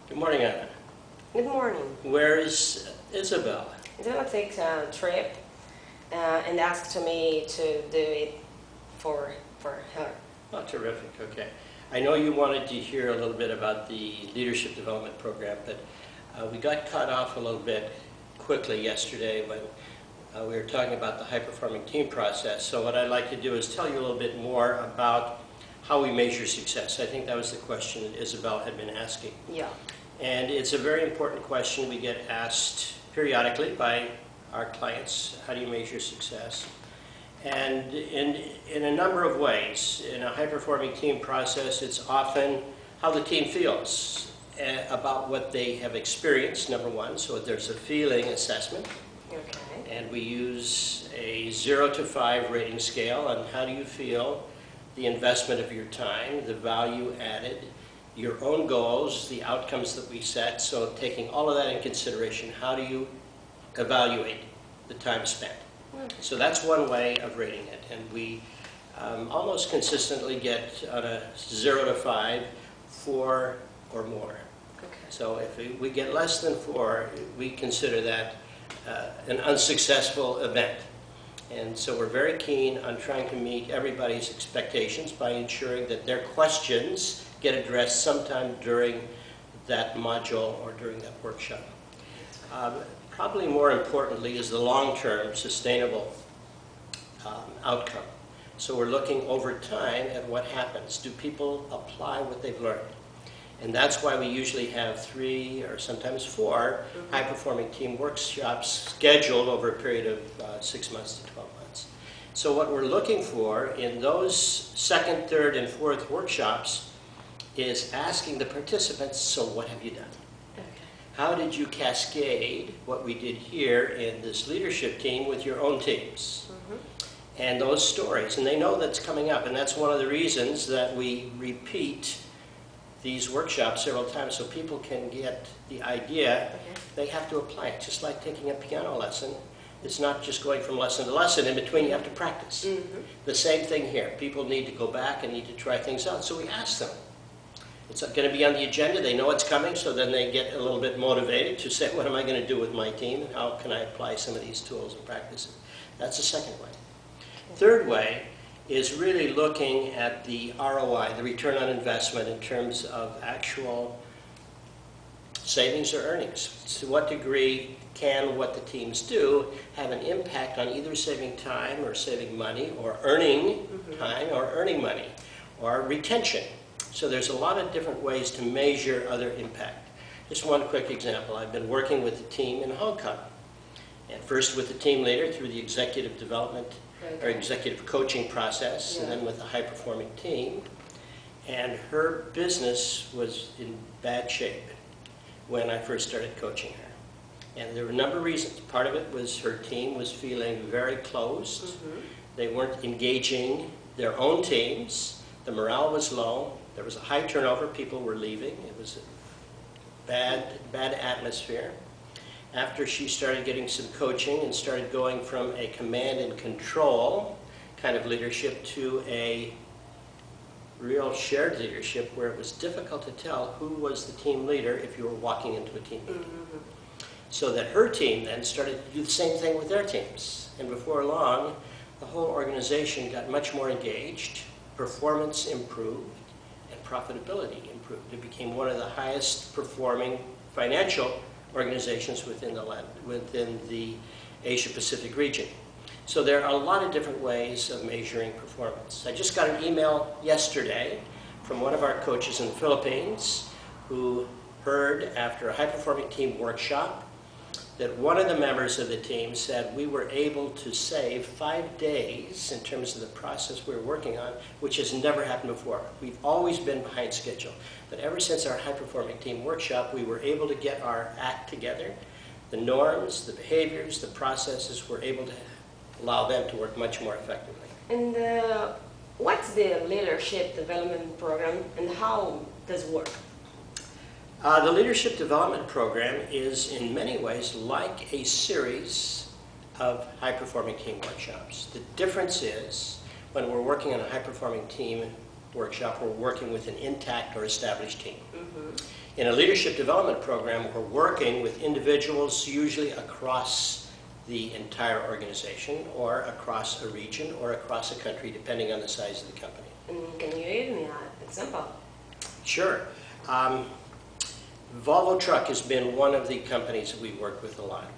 Good morning, Anna. Good morning. Where is Isabel? Isabella takes a trip and asked me to do it for her. Oh, terrific. Okay. I know you wanted to hear a little bit about the leadership development program, but we got cut off a little bit quickly yesterday when we were talking about the high-performing team process. So what I'd like to do is tell you a little bit more about how we measure success. I think that was the question that Isabel had been asking. Yeah. And it's a very important question we get asked periodically by our clients. How do you measure success? And in a number of ways. In a high-performing team process, it's often how the team feels about what they have experienced, number one. So there's a feeling assessment. Okay. And we use a 0 to 5 rating scale on how do you feel, the investment of your time, the value added, your own goals, the outcomes that we set. So taking all of that in consideration, how do you evaluate the time spent? Okay. So that's one way of rating it. And we almost consistently get on a 0 to 5, 4 or more. Okay. So if we get less than 4, we consider that an unsuccessful event. And so we're very keen on trying to meet everybody's expectations by ensuring that their questions get addressed sometime during that module or during that workshop. Probably more importantly is the long-term sustainable outcome. So we're looking over time at what happens. Do people apply what they've learned? And that's why we usually have 3 or sometimes 4 high-performing team workshops scheduled over a period of 6 months to 12 months. So what we're looking for in those 2nd, 3rd, and 4th workshops is asking the participants, so what have you done? Okay. How did you cascade what we did here in this leadership team with your own teams? And those stories, and they know that's coming up, and that's one of the reasons that we repeat these workshops several times so people can get the idea. They have to apply it, just like taking a piano lesson. It's not just going from lesson to lesson. In between, you have to practice. The same thing here. People need to go back and need to try things out, so we ask them. It's going to be on the agenda. They know it's coming, so then they get a little bit motivated to say, what am I going to do with my team, and how can I apply some of these tools and practices? That's the second way. Third way is really looking at the ROI, the return on investment, in terms of actual savings or earnings. To what degree can what the teams do have an impact on either saving time or saving money, or earning time or earning money, or retention. So there's a lot of different ways to measure other impact. Just one quick example. I've been working with the team in Hong Kong. And first with the team leader through the executive development or executive coaching process, and then with a high-performing team. And her business was in bad shape when I first started coaching her. And there were a number of reasons. Part of it was her team was feeling very closed. They weren't engaging their own teams. The morale was low. There was a high turnover. People were leaving. It was a bad atmosphere. After she started getting some coaching and started going from a command and control kind of leadership to a real shared leadership where it was difficult to tell who was the team leader if you were walking into a team meeting. So that her team then started to do the same thing with their teams. And before long, the whole organization got much more engaged, performance improved, and profitability improved. It became one of the highest performing financial organizations within the Asia-Pacific region. So there are a lot of different ways of measuring performance. I just got an email yesterday from one of our coaches in the Philippines who heard after a high-performing team workshop that one of the members of the team said we were able to save 5 days in terms of the process we were working on, which has never happened before. We've always been behind schedule. But ever since our high-performing team workshop, we were able to get our act together. The norms, the behaviors, the processes, were able to allow them to work much more effectively. And what's the leadership development program, and how does it work? The Leadership Development Program is in many ways like a series of high-performing team workshops. The difference is when we're working on a high-performing team workshop, we're working with an intact or established team. In a leadership development program, we're working with individuals usually across the entire organization or across a region or across a country, depending on the size of the company. Can you give me an example? Sure. Volvo Truck has been one of the companies that we've worked with a lot.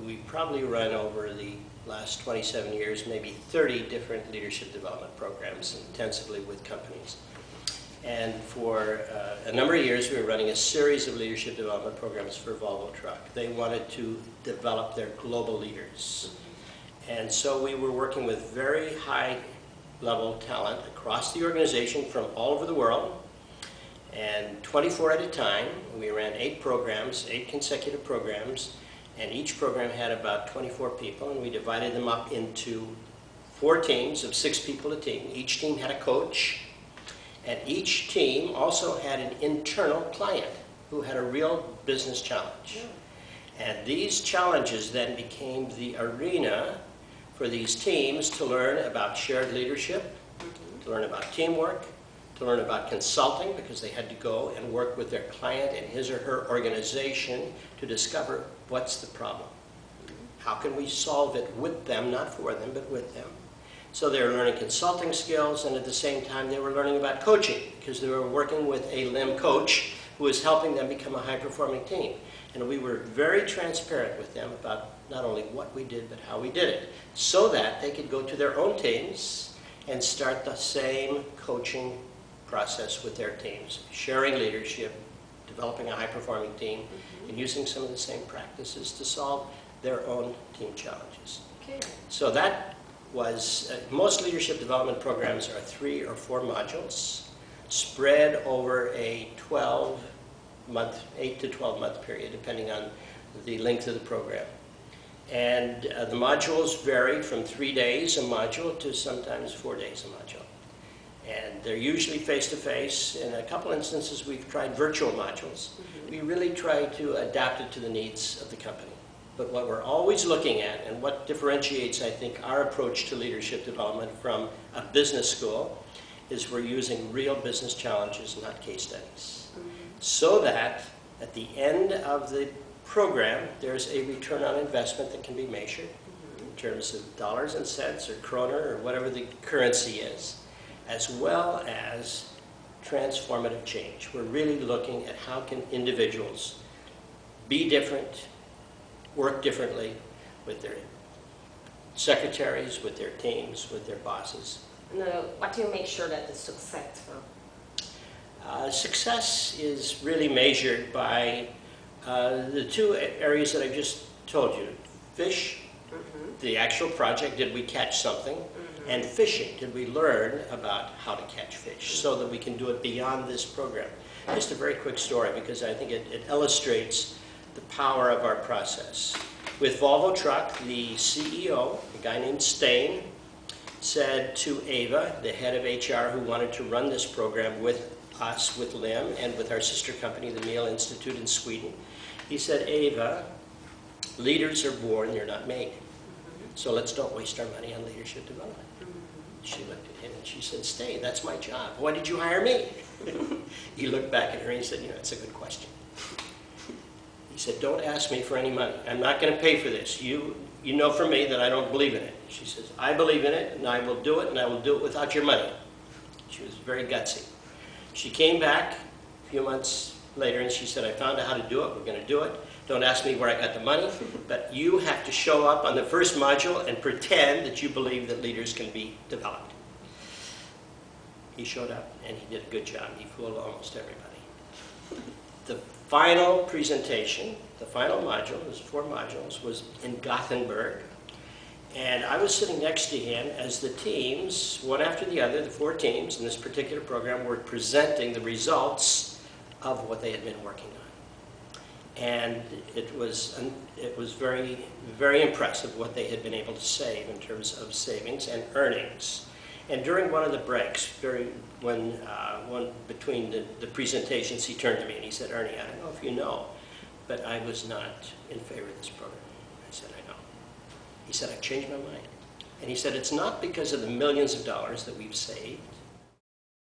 We've probably run over the last 27 years, maybe 30 different leadership development programs intensively with companies. And for a number of years, we were running a series of leadership development programs for Volvo Truck. They wanted to develop their global leaders. And so we were working with very high-level talent across the organization from all over the world. And 24 at a time, we ran 8 programs, 8 consecutive programs, and each program had about 24 people, and we divided them up into 4 teams of 6 people a team. Each team had a coach, and each team also had an internal client who had a real business challenge. And these challenges then became the arena for these teams to learn about shared leadership, to learn about teamwork, to learn about consulting, because they had to go and work with their client and his or her organization to discover what's the problem. How can we solve it with them, not for them, but with them. So they were learning consulting skills, and at the same time they were learning about coaching, because they were working with a LIM coach who was helping them become a high-performing team. And we were very transparent with them about not only what we did, but how we did it, so that they could go to their own teams and start the same coaching process with their teams, sharing leadership, developing a high-performing team, and using some of the same practices to solve their own team challenges. Okay. So that was, most leadership development programs are 3 or 4 modules spread over a 8 to 12 month period, depending on the length of the program. And the modules vary from 3 days a module to sometimes 4 days a module. And they're usually face-to-face. In a couple instances, we've tried virtual modules. We really try to adapt it to the needs of the company. But what we're always looking at, and what differentiates, I think, our approach to leadership development from a business school, is we're using real business challenges, not case studies. So that at the end of the program, there's a return on investment that can be measured in terms of dollars and cents or kroner or whatever the currency is, as well as transformative change. We're really looking at how can individuals be different, work differently with their secretaries, with their teams, with their bosses. No, what do you make sure that it's successful? Success is really measured by the 2 areas that I just told you. Fish, the actual project, did we catch something? And fishing, did we learn about how to catch fish so that we can do it beyond this program? Just a very quick story, because I think it illustrates the power of our process. With Volvo Truck, the CEO, a guy named Stain, said to Ava, the head of HR who wanted to run this program with us, with LIM, and with our sister company, the Neil Institute in Sweden, he said, Ava, leaders are born, they're not made. So let's don't waste our money on leadership development. She looked at him and she said, Stain, that's my job. Why did you hire me? He looked back at her and he said, it's a good question. He said, don't ask me for any money. I'm not going to pay for this. You know from me that I don't believe in it. She says, I believe in it, and I will do it, and I will do it without your money. She was very gutsy. She came back a few months later, and she said, I found out how to do it. We're going to do it. Don't ask me where I got the money, but you have to show up on the first module and pretend that you believe that leaders can be developed. He showed up, and he did a good job. He fooled almost everybody. The final presentation, the final module, there's 4 modules, was in Gothenburg. And I was sitting next to him as the teams, one after the other, the 4 teams in this particular program, were presenting the results of what they had been working on. And it was very, very impressive what they had been able to save in terms of savings and earnings. And during one of the breaks, one between the presentations, he turned to me and he said, Ernie, I don't know if you know, but I was not in favor of this program. I said, I know. He said, I've changed my mind. And he said, it's not because of the millions of dollars that we've saved.